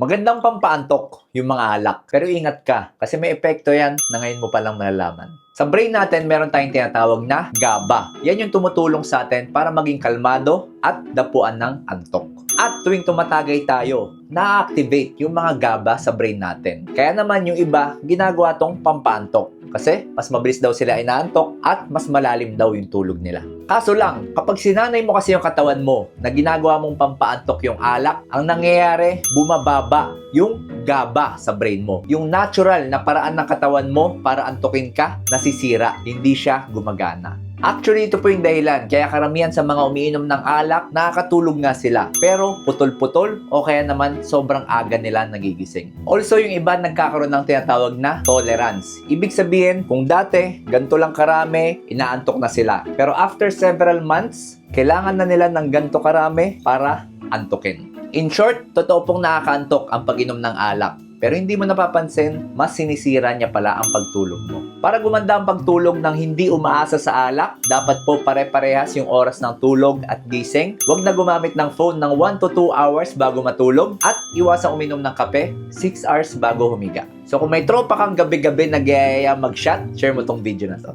Magandang pampaantok yung mga alak. Pero ingat ka, kasi may epekto yan na ngayon mo palang malalaman. Sa brain natin, meron tayong tinatawag na GABA. Yan yung tumutulong sa atin para maging kalmado at dapuan ng antok. At tuwing tumatagay tayo, na-activate yung mga GABA sa brain natin. Kaya naman yung iba, ginagawa tong pampaantok. Kasi mas mabilis daw sila inaantok at mas malalim daw yung tulog nila. Kaso lang, kapag sinanay mo kasi yung katawan mo na ginagawa mong pampaantok yung alak, ang nangyayari, bumababa yung GABA sa brain mo. Yung natural na paraan ng katawan mo para antukin ka, nasisira, hindi siya gumagana. Actually, ito po yung dahilan. Kaya karamihan sa mga umiinom ng alak, nakakatulog nga sila. Pero putol-putol o kaya naman sobrang aga nila nagigising. Also, yung iba nagkakaroon ng tinatawag na tolerance. Ibig sabihin, kung dati, ganito lang karami, inaantok na sila. Pero after several months, kailangan na nila ng ganito karami para antukin. In short, totoo pong nakakaantok ang pag-inom ng alak. Pero hindi mo napapansin, mas sinisira niya pala ang pagtulog mo. Para gumanda ang pagtulog ng hindi umaasa sa alak, dapat po pare-parehas yung oras ng tulog at gising. Huwag na gumamit ng phone ng 1 to 2 hours bago matulog at iwasang uminom ng kape 6 hours bago humiga. So kung may tropa kang gabi-gabi nag-iaya mag-shot, share mo tong video na to.